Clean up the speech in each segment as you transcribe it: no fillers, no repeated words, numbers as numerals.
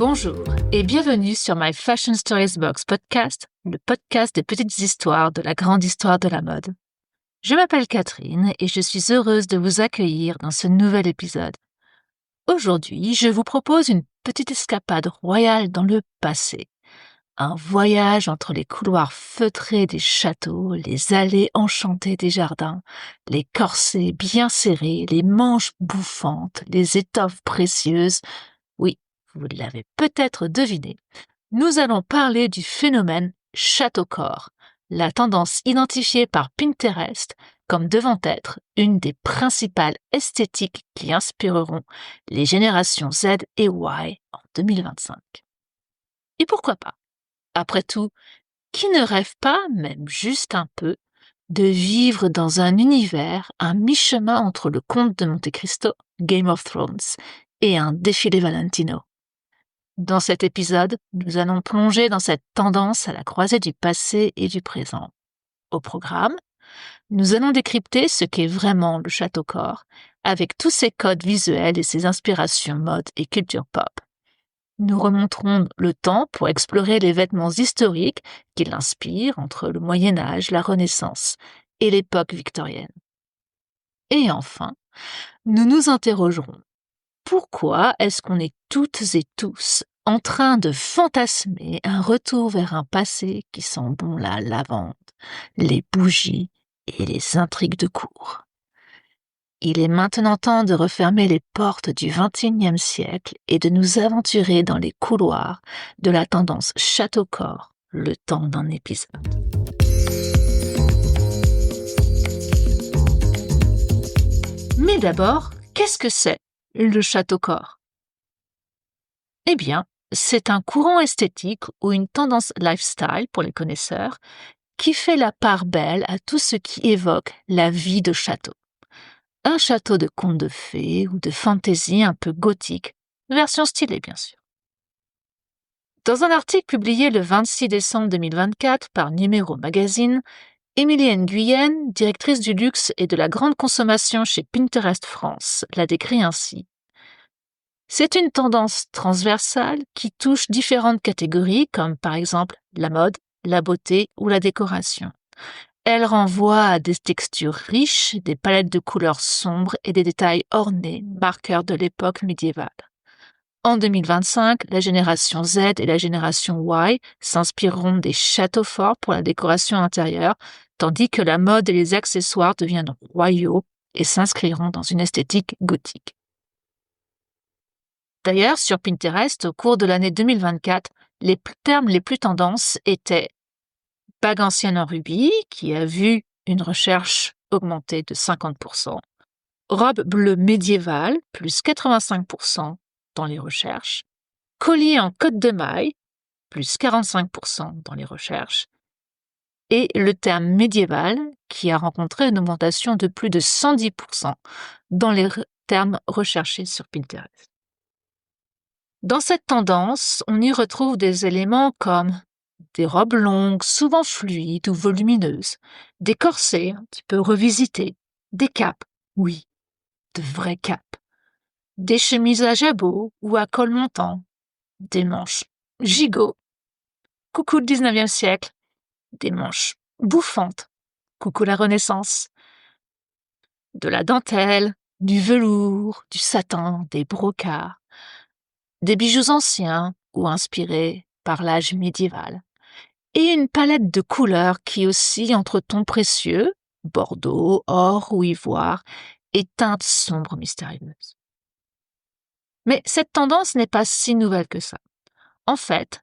Bonjour et bienvenue sur My Fashion Stories Box podcast, le podcast des petites histoires de la grande histoire de la mode. Je m'appelle Catherine et je suis heureuse de vous accueillir dans ce nouvel épisode. Aujourd'hui, je vous propose une petite escapade royale dans le passé. Un voyage entre les couloirs feutrés des châteaux, les allées enchantées des jardins, les corsets bien serrés, les manches bouffantes, les étoffes précieuses. Oui, vous l'avez peut-être deviné. Nous allons parler du phénomène château-corps, la tendance identifiée par Pinterest comme devant être une des principales esthétiques qui inspireront les générations Z et Y en 2025. Et pourquoi pas? Après tout, qui ne rêve pas, même juste un peu, de vivre dans un univers à mi-chemin entre le Comte de Monte-Cristo, Game of Thrones, et un défilé Valentino? Dans cet épisode, nous allons plonger dans cette tendance à la croisée du passé et du présent. Au programme, nous allons décrypter ce qu'est vraiment le château-corps, avec tous ses codes visuels et ses inspirations mode et culture pop. Nous remonterons le temps pour explorer les vêtements historiques qui l'inspirent entre le Moyen-Âge, la Renaissance et l'époque victorienne. Et enfin, nous nous interrogerons. Pourquoi est-ce qu'on est toutes et tous en train de fantasmer un retour vers un passé qui sent bon la lavande, les bougies et les intrigues de cour? Il est maintenant temps de refermer les portes du XXIe siècle et de nous aventurer dans les couloirs de la tendance château-corps, le temps d'un épisode. Mais d'abord, qu'est-ce que c'est le château-corps? Eh bien, c'est un courant esthétique ou une tendance lifestyle pour les connaisseurs qui fait la part belle à tout ce qui évoque la vie de château. Un château de conte de fées ou de fantaisie un peu gothique, version stylée bien sûr. Dans un article publié le 26 décembre 2024 par Numéro Magazine, Émilie Nguyen, directrice du luxe et de la grande consommation chez Pinterest France, l'a décrit ainsi. C'est une tendance transversale qui touche différentes catégories comme par exemple la mode, la beauté ou la décoration. Elle renvoie à des textures riches, des palettes de couleurs sombres et des détails ornés, marqueurs de l'époque médiévale. En 2025, la génération Z et la génération Y s'inspireront des châteaux forts pour la décoration intérieure, tandis que la mode et les accessoires deviendront royaux et s'inscriront dans une esthétique gothique. D'ailleurs, sur Pinterest, au cours de l'année 2024, les termes les plus tendances étaient bague ancienne en rubis, qui a vu une recherche augmenter de 50%, robe bleue médiévale, plus 85% dans les recherches, collier en côte de maille, plus 45% dans les recherches, et le terme médiéval, qui a rencontré une augmentation de plus de 110% dans les termes recherchés sur Pinterest. Dans cette tendance, on y retrouve des éléments comme des robes longues, souvent fluides ou volumineuses, des corsets un petit peu revisités, des capes, oui, de vraies capes, des chemises à jabot ou à col montant, des manches gigots, coucou le 19e siècle, des manches bouffantes, coucou la Renaissance, de la dentelle, du velours, du satin, des brocarts, des bijoux anciens ou inspirés par l'âge médiéval, et une palette de couleurs qui oscille entre tons précieux, bordeaux, or ou ivoire, et teintes sombres mystérieuses. Mais cette tendance n'est pas si nouvelle que ça. En fait,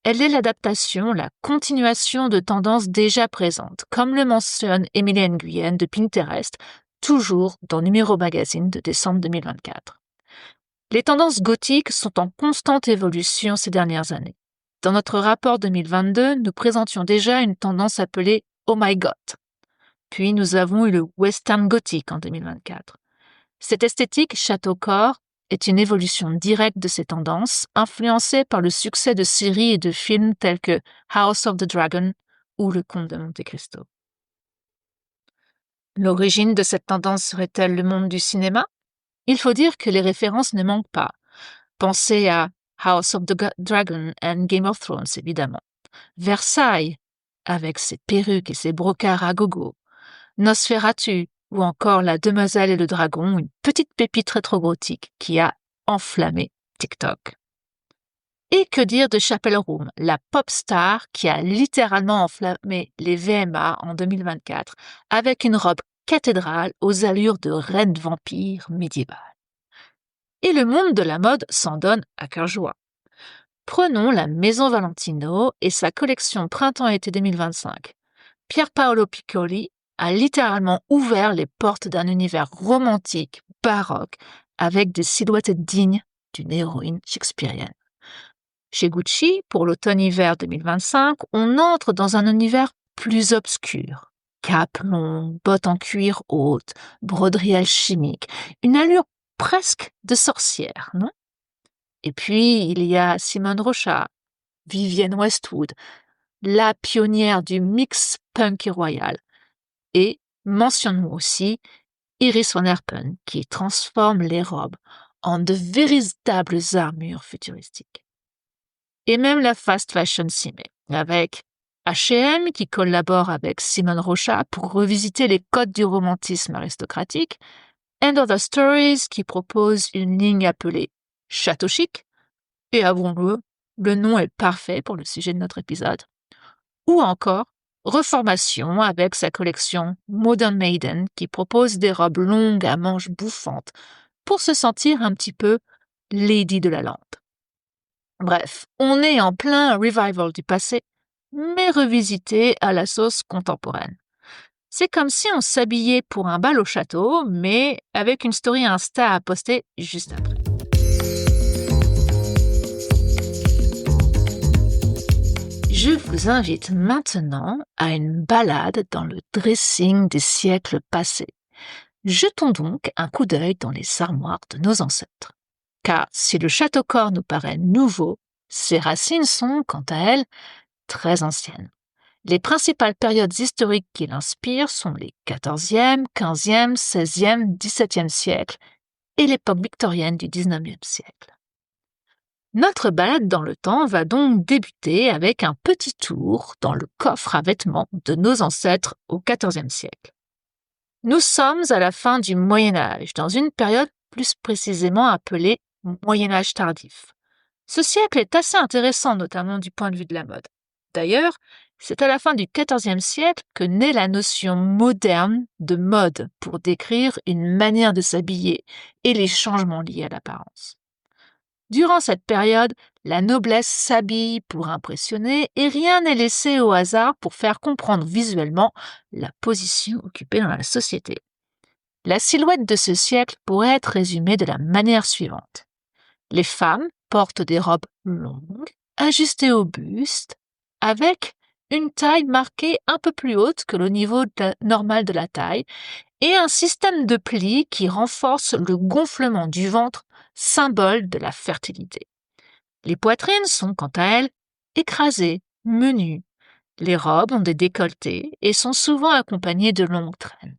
elle est l'adaptation, la continuation de tendances déjà présentes, comme le mentionne Émilie Nguyen de Pinterest, toujours dans Numéro Magazine de décembre 2024. Les tendances gothiques sont en constante évolution ces dernières années. Dans notre rapport 2022, nous présentions déjà une tendance appelée « Oh my God ». Puis nous avons eu le western gothique en 2024. Cette esthétique château-corps est une évolution directe de ces tendances, influencée par le succès de séries et de films tels que House of the Dragon ou Le Comte de Monte-Cristo. L'origine de cette tendance serait-elle le monde du cinéma? Il faut dire que les références ne manquent pas. Pensez à House of the Dragon and Game of Thrones, évidemment. Versailles, avec ses perruques et ses brocarts à gogo. Nosferatu, ou encore La Demoiselle et le Dragon, une petite pépite rétro-gothique qui a enflammé TikTok. Et que dire de Chappell Room, la pop star qui a littéralement enflammé les VMA en 2024 avec une robe cathédrale aux allures de reine vampire médiévale. Et le monde de la mode s'en donne à cœur joie. Prenons la Maison Valentino et sa collection Printemps-été 2025. Pier Paolo Piccoli a littéralement ouvert les portes d'un univers romantique, baroque, avec des silhouettes dignes d'une héroïne shakespearienne. Chez Gucci, pour l'automne-hiver 2025, on entre dans un univers plus obscur. Cape longue, bottes en cuir haute, broderie alchimique, une allure presque de sorcière, non? Et puis, il y a Simone Rocha, Vivienne Westwood, la pionnière du mix punk et royal. Et mentionnons aussi Iris van Herpen, qui transforme les robes en de véritables armures futuristiques. Et même la fast fashion s'y met, avec H&M qui collabore avec Simone Rocha pour revisiter les codes du romantisme aristocratique, And Other Stories qui propose une ligne appelée Château Chic, et avouons-le, le nom est parfait pour le sujet de notre épisode, ou encore Reformation avec sa collection Modern Maiden qui propose des robes longues à manches bouffantes pour se sentir un petit peu Lady de la Lande. Bref, on est en plein revival du passé, mais revisité à la sauce contemporaine. C'est comme si on s'habillait pour un bal au château, mais avec une story Insta à poster juste après. Je vous invite maintenant à une balade dans le dressing des siècles passés. Jetons donc un coup d'œil dans les armoires de nos ancêtres. Car si le château-corps nous paraît nouveau, ses racines sont, quant à elles, très anciennes. Les principales périodes historiques qui l'inspirent sont les 14e, 15e, 16e, 17e siècles et l'époque victorienne du 19e siècle. Notre balade dans le temps va donc débuter avec un petit tour dans le coffre à vêtements de nos ancêtres au XIVe siècle. Nous sommes à la fin du Moyen Âge, dans une période plus précisément appelée Moyen Âge tardif. Ce siècle est assez intéressant, notamment du point de vue de la mode. D'ailleurs, c'est à la fin du XIVe siècle que naît la notion moderne de mode pour décrire une manière de s'habiller et les changements liés à l'apparence. Durant cette période, la noblesse s'habille pour impressionner et rien n'est laissé au hasard pour faire comprendre visuellement la position occupée dans la société. La silhouette de ce siècle pourrait être résumée de la manière suivante. Les femmes portent des robes longues, ajustées au buste, avec une taille marquée un peu plus haute que le niveau normal de la taille et un système de plis qui renforce le gonflement du ventre, symbole de la fertilité. Les poitrines sont quant à elles écrasées, menues. Les robes ont des décolletés et sont souvent accompagnées de longues traînes.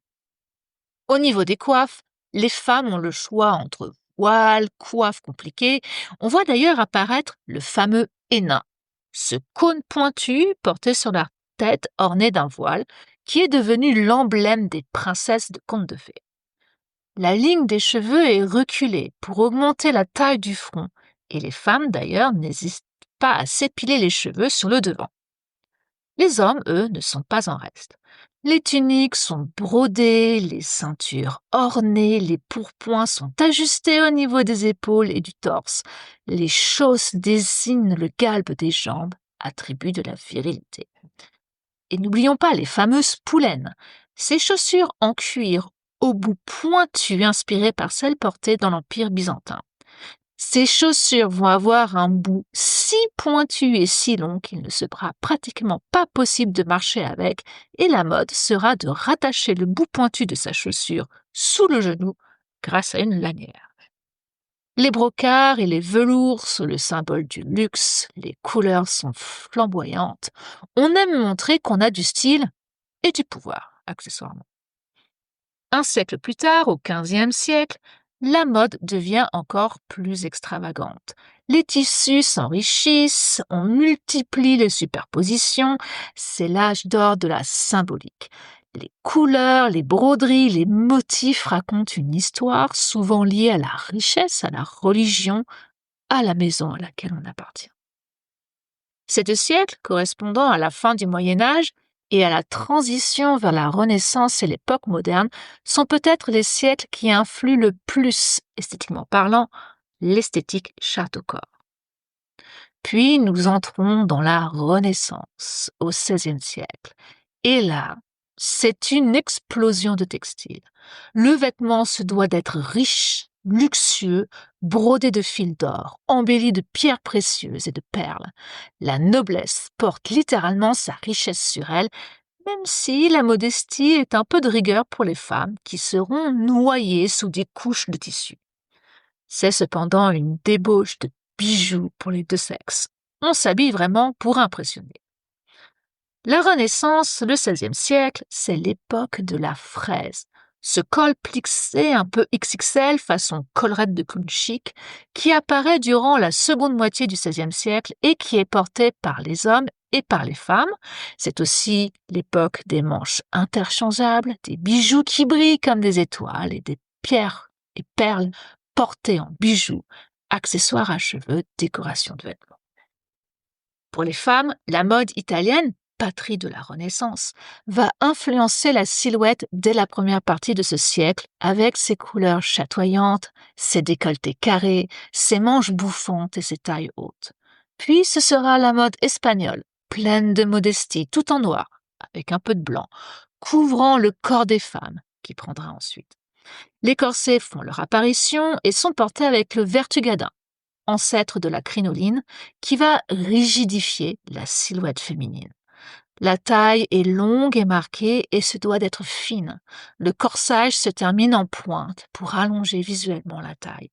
Au niveau des coiffes, les femmes ont le choix entre voile, coiffe compliquée. On voit d'ailleurs apparaître le fameux henna, ce cône pointu porté sur la tête orné d'un voile qui est devenu l'emblème des princesses de contes de fées. La ligne des cheveux est reculée pour augmenter la taille du front et les femmes d'ailleurs n'hésitent pas à s'épiler les cheveux sur le devant. Les hommes, eux, ne sont pas en reste. Les tuniques sont brodées, les ceintures ornées, les pourpoints sont ajustés au niveau des épaules et du torse. Les chausses désignent le galbe des jambes, attribut de la virilité. Et n'oublions pas les fameuses poulaines, ces chaussures en cuir au bout pointu inspirées par celles portées dans l'Empire byzantin. Ces chaussures vont avoir un bout si pointu et si long qu'il ne sera pratiquement pas possible de marcher avec, et la mode sera de rattacher le bout pointu de sa chaussure sous le genou grâce à une lanière. Les brocarts et les velours sont le symbole du luxe, les couleurs sont flamboyantes. On aime montrer qu'on a du style et du pouvoir, accessoirement. Un siècle plus tard, au XVe siècle, la mode devient encore plus extravagante. Les tissus s'enrichissent, on multiplie les superpositions, c'est l'âge d'or de la symbolique. Les couleurs, les broderies, les motifs racontent une histoire souvent liée à la richesse, à la religion, à la maison à laquelle on appartient. Ces 2 siècles, correspondant à la fin du Moyen Âge et à la transition vers la Renaissance et l'époque moderne, sont peut-être les siècles qui influent le plus, esthétiquement parlant, l'esthétique charte au corps. Puis nous entrons dans la Renaissance, au XVIe siècle. Et là, c'est une explosion de textiles. Le vêtement se doit d'être riche, luxueux, brodé de fils d'or, embelli de pierres précieuses et de perles. La noblesse porte littéralement sa richesse sur elle, même si la modestie est un peu de rigueur pour les femmes qui seront noyées sous des couches de tissu. C'est cependant une débauche de bijoux pour les 2 sexes. On s'habille vraiment pour impressionner. La Renaissance, le XVIe siècle, c'est l'époque de la fraise. Ce col plissé un peu XXL façon collerette de clown chic qui apparaît durant la seconde moitié du XVIe siècle et qui est porté par les hommes et par les femmes. C'est aussi l'époque des manches interchangeables, des bijoux qui brillent comme des étoiles et des pierres et perles portées en bijoux, accessoires à cheveux, décoration de vêtements. Pour les femmes, la mode italienne, patrie de la Renaissance, va influencer la silhouette dès la première partie de ce siècle avec ses couleurs chatoyantes, ses décolletés carrés, ses manches bouffantes et ses tailles hautes. Puis ce sera la mode espagnole, pleine de modestie, tout en noir, avec un peu de blanc, couvrant le corps des femmes, qui prendra ensuite. Les corsets font leur apparition et sont portés avec le vertugadin, ancêtre de la crinoline, qui va rigidifier la silhouette féminine. La taille est longue et marquée et se doit d'être fine. Le corsage se termine en pointe pour allonger visuellement la taille.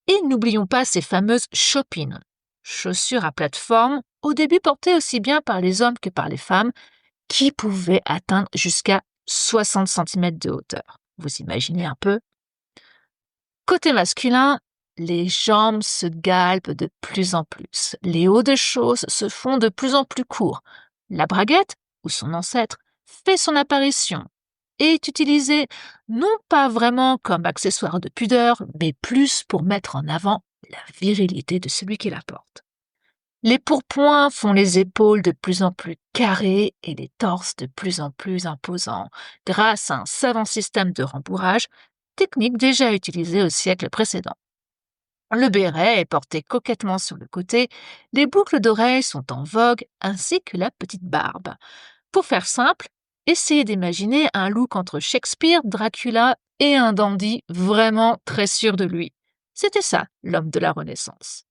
Et n'oublions pas ces fameuses chopines, chaussures à plateforme, au début portées aussi bien par les hommes que par les femmes, qui pouvaient atteindre jusqu'à 60 cm de hauteur. Vous imaginez un peu? Côté masculin, les jambes se galbent de plus en plus. Les hauts de chausses se font de plus en plus courts. La braguette, ou son ancêtre, fait son apparition et est utilisée non pas vraiment comme accessoire de pudeur, mais plus pour mettre en avant la virilité de celui qui la porte. Les pourpoints font les épaules de plus en plus carrées et les torses de plus en plus imposants, grâce à un savant système de rembourrage, technique déjà utilisée au siècle précédent. Le béret est porté coquettement sur le côté, les boucles d'oreilles sont en vogue, ainsi que la petite barbe. Pour faire simple, essayez d'imaginer un look entre Shakespeare, Dracula et un dandy vraiment très sûr de lui. C'était ça, l'homme de la Renaissance.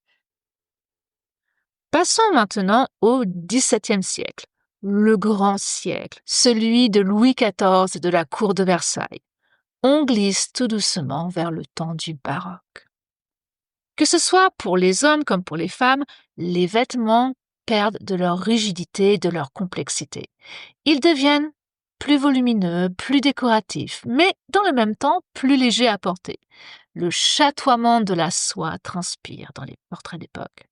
Passons maintenant au XVIIe siècle, le grand siècle, celui de Louis XIV et de la cour de Versailles. On glisse tout doucement vers le temps du baroque. Que ce soit pour les hommes comme pour les femmes, les vêtements perdent de leur rigidité et de leur complexité. Ils deviennent plus volumineux, plus décoratifs, mais dans le même temps plus légers à porter. Le chatoiement de la soie transpire dans les portraits d'époque.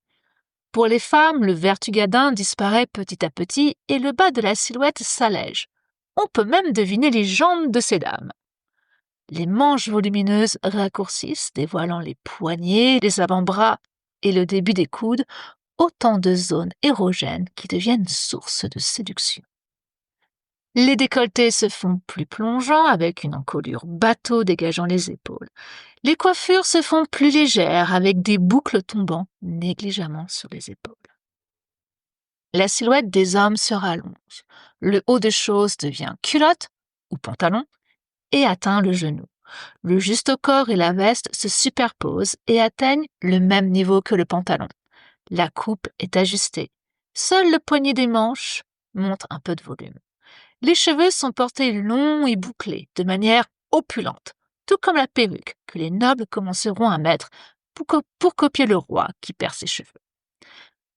Pour les femmes, le vertugadin disparaît petit à petit et le bas de la silhouette s'allège. On peut même deviner les jambes de ces dames. Les manches volumineuses raccourcissent, dévoilant les poignets, les avant-bras et le début des coudes, autant de zones érogènes qui deviennent source de séduction. Les décolletés se font plus plongeants avec une encolure bateau dégageant les épaules. Les coiffures se font plus légères avec des boucles tombant négligemment sur les épaules. La silhouette des hommes se rallonge. Le haut de chose devient culotte ou pantalon et atteint le genou. Le juste au corps et la veste se superposent et atteignent le même niveau que le pantalon. La coupe est ajustée. Seul le poignet des manches montre un peu de volume. Les cheveux sont portés longs et bouclés, de manière opulente, tout comme la perruque que les nobles commenceront à mettre pour copier le roi qui perd ses cheveux.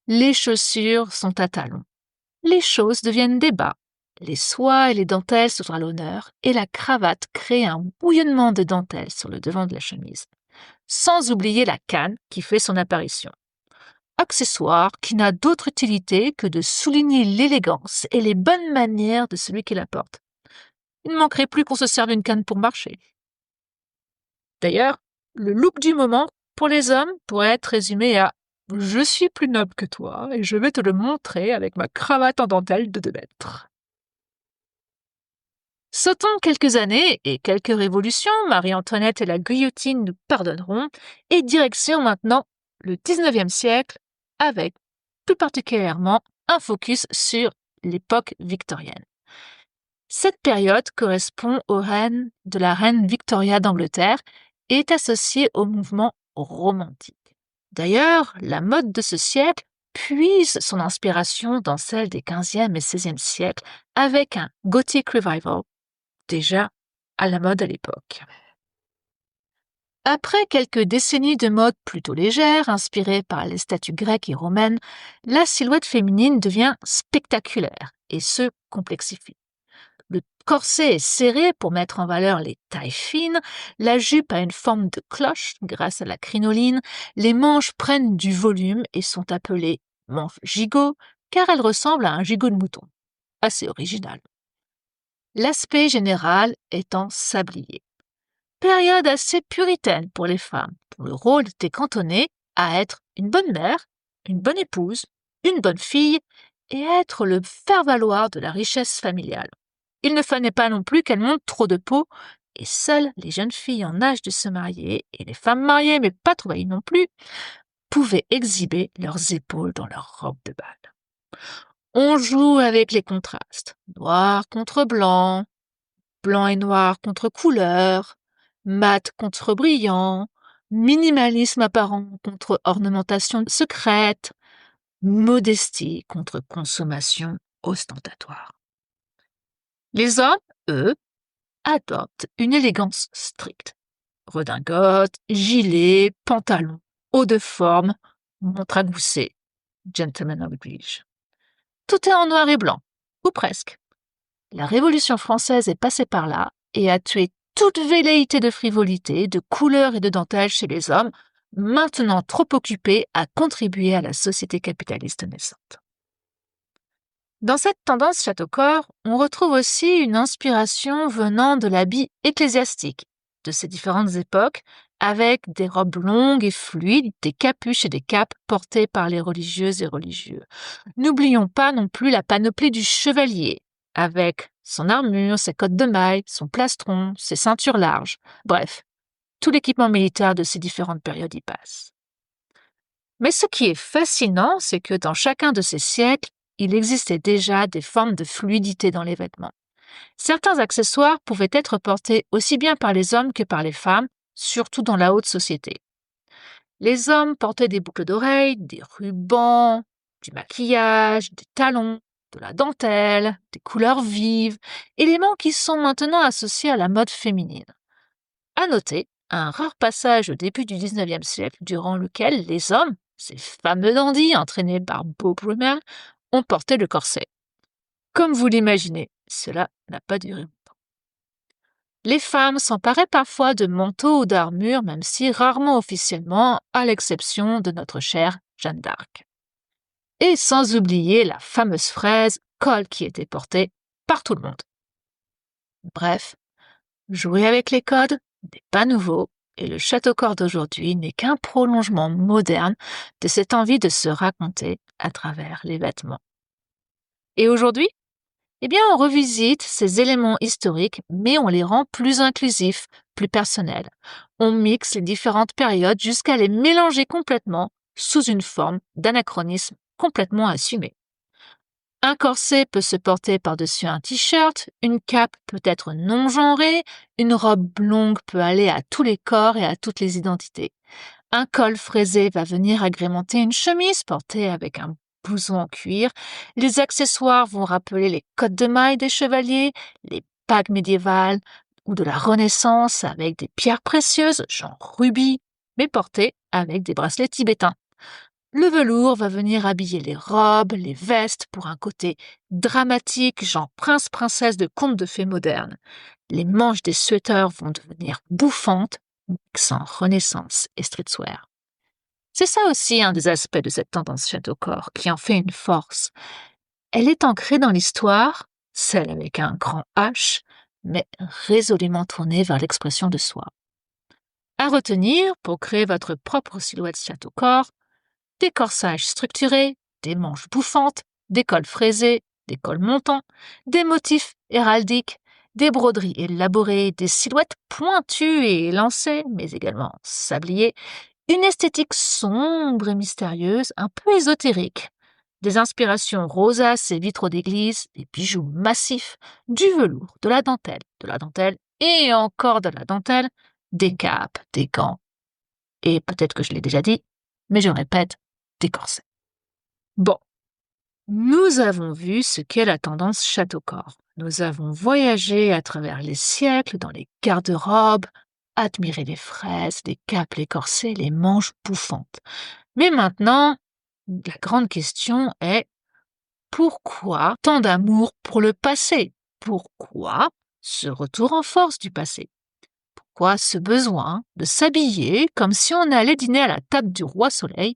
Les chaussures sont à talons. Les chausses deviennent des bas. Les soies et les dentelles sont à l'honneur et la cravate crée un bouillonnement de dentelles sur le devant de la chemise. sans oublier la canne qui fait son apparition. Accessoire qui n'a d'autre utilité que de souligner l'élégance et les bonnes manières de celui qui la porte. Il ne manquerait plus qu'on se serve une canne pour marcher. D'ailleurs, le look du moment pour les hommes pourrait être résumé à « Je suis plus noble que toi et je vais te le montrer avec ma cravate en dentelle de 2 mètres ». Sautons quelques années et quelques révolutions, Marie-Antoinette et la guillotine nous pardonneront, et direction maintenant le 19e siècle, avec plus particulièrement un focus sur l'époque victorienne. Cette période correspond au règne de la reine Victoria d'Angleterre et est associée au mouvement romantique. D'ailleurs, la mode de ce siècle puise son inspiration dans celle des 15e et 16e siècles avec un Gothic Revival, déjà à la mode à l'époque. Après quelques décennies de mode plutôt légère, inspirée par les statues grecques et romaines, la silhouette féminine devient spectaculaire et se complexifie. Le corset est serré pour mettre en valeur les tailles fines, la jupe a une forme de cloche grâce à la crinoline, les manches prennent du volume et sont appelées manches gigot car elles ressemblent à un gigot de mouton. Assez original. L'aspect général est en sablier. Période assez puritaine pour les femmes, dont le rôle était cantonné à être une bonne mère, une bonne épouse, une bonne fille et être le faire-valoir de la richesse familiale. Il ne fallait pas non plus qu'elles montrent trop de peau, et seules les jeunes filles en âge de se marier, et les femmes mariées mais pas trop vieilles non plus, pouvaient exhiber leurs épaules dans leurs robes de bal. On joue avec les contrastes, noir contre blanc, blanc et noir contre couleur, mat contre brillant, minimalisme apparent contre ornementation secrète, modestie contre consommation ostentatoire. Les hommes, eux, adoptent une élégance stricte. Redingote, gilet, pantalon, haut de forme, montre à gousset, gentleman oblige. Tout est en noir et blanc, ou presque. La Révolution française est passée par là et a tué toute velléité de frivolité, de couleur et de dentelle chez les hommes, maintenant trop occupés à contribuer à la société capitaliste naissante. Dans cette tendance château-corps, on retrouve aussi une inspiration venant de l'habit ecclésiastique de ces différentes époques, avec des robes longues et fluides, des capuches et des capes portées par les religieuses et religieux. N'oublions pas non plus la panoplie du chevalier, avec son armure, ses cottes de mailles, son plastron, ses ceintures larges, bref, tout l'équipement militaire de ces différentes périodes y passe. Mais ce qui est fascinant, c'est que dans chacun de ces siècles, il existait déjà des formes de fluidité dans les vêtements. Certains accessoires pouvaient être portés aussi bien par les hommes que par les femmes, surtout dans la haute société. Les hommes portaient des boucles d'oreilles, des rubans, du maquillage, des talons, de la dentelle, des couleurs vives, éléments qui sont maintenant associés à la mode féminine. À noter un rare passage au début du 19e siècle durant lequel les hommes, ces fameux dandys entraînés par Beau Brummel, ont porté le corset. Comme vous l'imaginez, cela n'a pas duré longtemps. Les femmes s'emparaient parfois de manteaux ou d'armures, même si rarement officiellement, à l'exception de notre chère Jeanne d'Arc. Et sans oublier la fameuse fraise col qui était portée par tout le monde. Bref, jouer avec les codes n'est pas nouveau, et le château-corps d'aujourd'hui n'est qu'un prolongement moderne de cette envie de se raconter à travers les vêtements. Et aujourd'hui, on revisite ces éléments historiques, mais on les rend plus inclusifs, plus personnels. On mixe les différentes périodes jusqu'à les mélanger complètement sous une forme d'anachronisme complètement assumé. Un corset peut se porter par-dessus un t-shirt, une cape peut être non genrée, une robe longue peut aller à tous les corps et à toutes les identités. Un col fraisé va venir agrémenter une chemise portée avec un blouson en cuir. Les accessoires vont rappeler les cottes de mailles des chevaliers, les bagues médiévales ou de la Renaissance avec des pierres précieuses, genre rubis, mais portées avec des bracelets tibétains. Le velours va venir habiller les robes, les vestes pour un côté dramatique, genre prince-princesse de contes de fées modernes. Les manches des sweaters vont devenir bouffantes, mixant Renaissance et streetwear. C'est ça aussi un des aspects de cette tendance château-corps qui en fait une force. Elle est ancrée dans l'histoire, celle avec un grand H, mais résolument tournée vers l'expression de soi. À retenir, pour créer votre propre silhouette château-corps, des corsages structurés, des manches bouffantes, des cols fraisés, des cols montants, des motifs héraldiques, des broderies élaborées, des silhouettes pointues et élancées, mais également sabliées, une esthétique sombre et mystérieuse, un peu ésotérique, des inspirations rosaces et vitraux d'église, des bijoux massifs, du velours, de la dentelle et encore de la dentelle, des capes, des gants, et peut-être que je l'ai déjà dit, mais je répète, des corsets. Bon, nous avons vu ce qu'est la tendance château-corps. Nous avons voyagé à travers les siècles dans les garde-robes, admiré les fraises, les capes, les corsets, les manches bouffantes. Mais maintenant, la grande question est pourquoi tant d'amour pour le passé? Pourquoi ce retour en force du passé? Pourquoi ce besoin de s'habiller comme si on allait dîner à la table du roi Soleil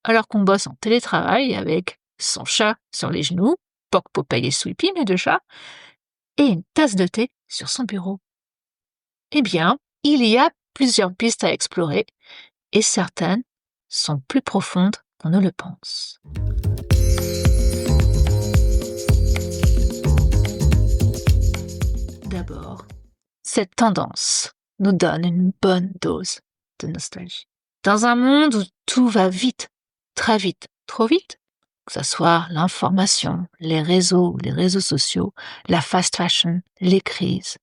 alors qu'on bosse en télétravail avec son chat sur les genoux, Poc Popeye et Sweepy, mes deux chats, et une tasse de thé sur son bureau? Eh bien, il y a plusieurs pistes à explorer, et certaines sont plus profondes qu'on ne le pense. D'abord, cette tendance nous donne une bonne dose de nostalgie. Dans un monde où tout va vite, très vite, trop vite, que ce soit l'information, les réseaux sociaux, la fast fashion, les crises,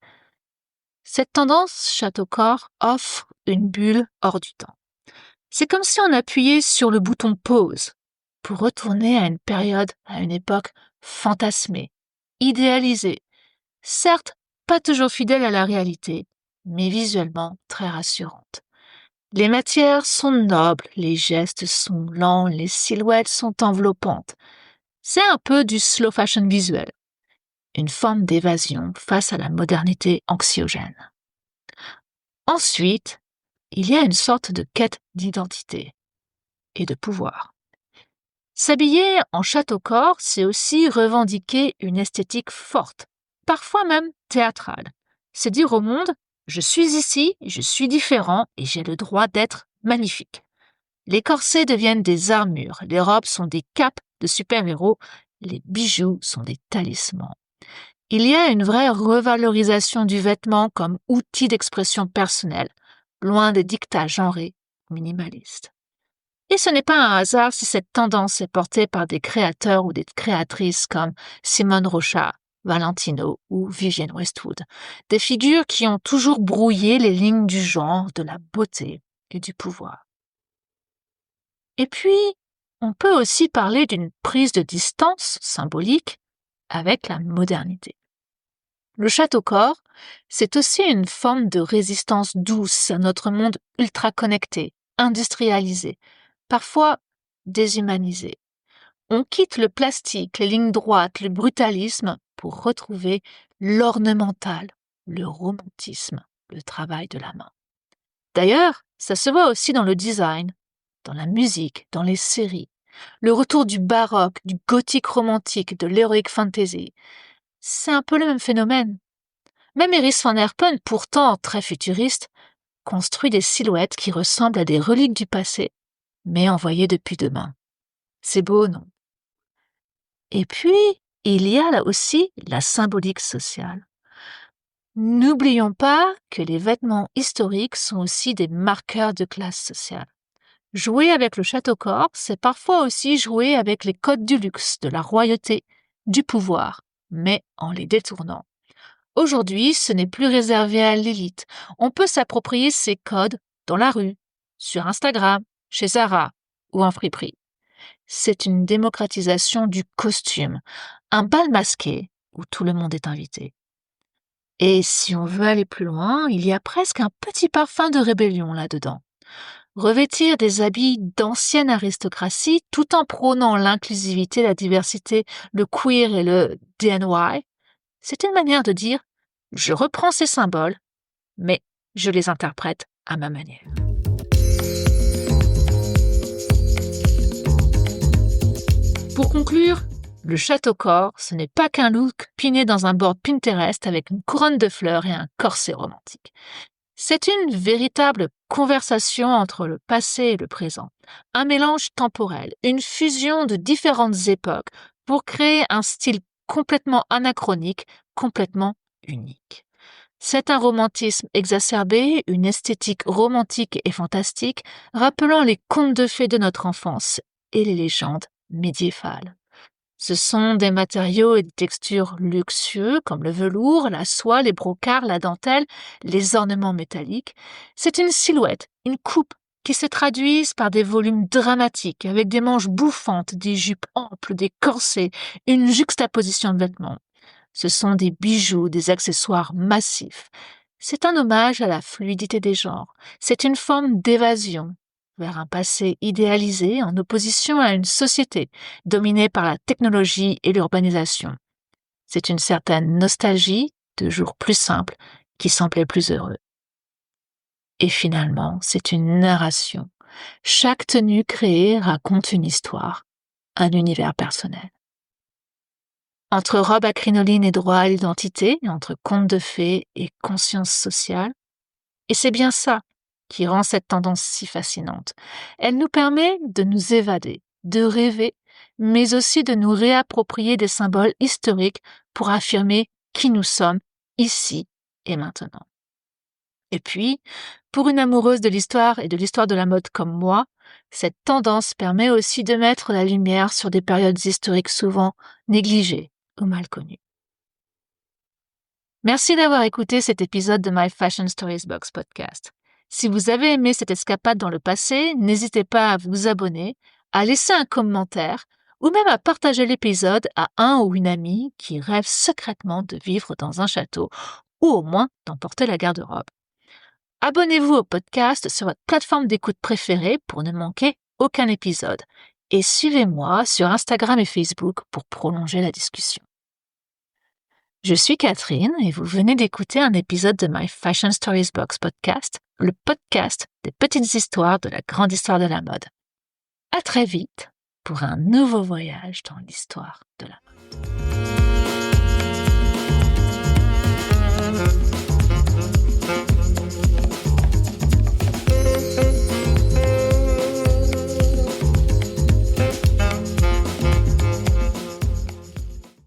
cette tendance château-corps offre une bulle hors du temps. C'est comme si on appuyait sur le bouton pause pour retourner à une période, à une époque fantasmée, idéalisée, certes pas toujours fidèle à la réalité, mais visuellement très rassurante. Les matières sont nobles, les gestes sont lents, les silhouettes sont enveloppantes. C'est un peu du slow fashion visuel, une forme d'évasion face à la modernité anxiogène. Ensuite, il y a une sorte de quête d'identité et de pouvoir. S'habiller en château-corps, c'est aussi revendiquer une esthétique forte, parfois même théâtrale. C'est dire au monde, je suis ici, je suis différent et j'ai le droit d'être magnifique. Les corsets deviennent des armures, les robes sont des capes de super-héros, les bijoux sont des talismans. Il y a une vraie revalorisation du vêtement comme outil d'expression personnelle, loin des dictats genrés minimalistes. Et ce n'est pas un hasard si cette tendance est portée par des créateurs ou des créatrices comme Simone Rocha, Valentino ou Vivienne Westwood, des figures qui ont toujours brouillé les lignes du genre, de la beauté et du pouvoir. Et puis, on peut aussi parler d'une prise de distance symbolique avec la modernité. Le château-corps, c'est aussi une forme de résistance douce à notre monde ultra connecté, industrialisé, parfois déshumanisé. On quitte le plastique, les lignes droites, le brutalisme pour retrouver l'ornemental, le romantisme, le travail de la main. D'ailleurs, ça se voit aussi dans le design, dans la musique, dans les séries. Le retour du baroque, du gothique romantique, de l'heroic fantasy. C'est un peu le même phénomène. Même Iris van Herpen, pourtant très futuriste, construit des silhouettes qui ressemblent à des reliques du passé, mais envoyées depuis demain. C'est beau, non? Et puis, il y a là aussi la symbolique sociale. N'oublions pas que les vêtements historiques sont aussi des marqueurs de classe sociale. Jouer avec le château-corps, c'est parfois aussi jouer avec les codes du luxe, de la royauté, du pouvoir, mais en les détournant. Aujourd'hui, ce n'est plus réservé à l'élite. On peut s'approprier ces codes dans la rue, sur Instagram, chez Zara ou en friperie. C'est une démocratisation du costume, un bal masqué où tout le monde est invité. Et si on veut aller plus loin, il y a presque un petit parfum de rébellion là-dedans. Revêtir des habits d'ancienne aristocratie tout en prônant l'inclusivité, la diversité, le queer et le DNY, c'est une manière de dire « je reprends ces symboles, mais je les interprète à ma manière. Pour conclure, le château corps, ce n'est pas qu'un look piné dans un board Pinterest avec une couronne de fleurs et un corset romantique. C'est une véritable conversation entre le passé et le présent, un mélange temporel, une fusion de différentes époques pour créer un style complètement anachronique, complètement unique. C'est un romantisme exacerbé, une esthétique romantique et fantastique, rappelant les contes de fées de notre enfance et les légendes médiévales. Ce sont des matériaux et des textures luxueux comme le velours, la soie, les brocarts, la dentelle, les ornements métalliques. C'est une silhouette, une coupe qui se traduisent par des volumes dramatiques avec des manches bouffantes, des jupes amples, des corsets, une juxtaposition de vêtements. Ce sont des bijoux, des accessoires massifs. C'est un hommage à la fluidité des genres. C'est une forme d'évasion vers un passé idéalisé en opposition à une société dominée par la technologie et l'urbanisation. C'est une certaine nostalgie de jours plus simples qui semblaient plus heureux. Et finalement, c'est une narration. Chaque tenue créée raconte une histoire, un univers personnel. Entre robe à crinoline et droit à l'identité, entre contes de fées et conscience sociale. Et c'est bien ça qui rend cette tendance si fascinante. Elle nous permet de nous évader, de rêver, mais aussi de nous réapproprier des symboles historiques pour affirmer qui nous sommes ici et maintenant. Et puis, pour une amoureuse de l'histoire et de l'histoire de la mode comme moi, cette tendance permet aussi de mettre la lumière sur des périodes historiques souvent négligées ou mal connues. Merci d'avoir écouté cet épisode de My Fashion Stories Box podcast. Si vous avez aimé cette escapade dans le passé, n'hésitez pas à vous abonner, à laisser un commentaire ou même à partager l'épisode à un ou une amie qui rêve secrètement de vivre dans un château ou au moins d'emporter la garde-robe. Abonnez-vous au podcast sur votre plateforme d'écoute préférée pour ne manquer aucun épisode et suivez-moi sur Instagram et Facebook pour prolonger la discussion. Je suis Catherine et vous venez d'écouter un épisode de My Fashion Stories Box podcast, le podcast des petites histoires de la grande histoire de la mode. À très vite pour un nouveau voyage dans l'histoire de la mode.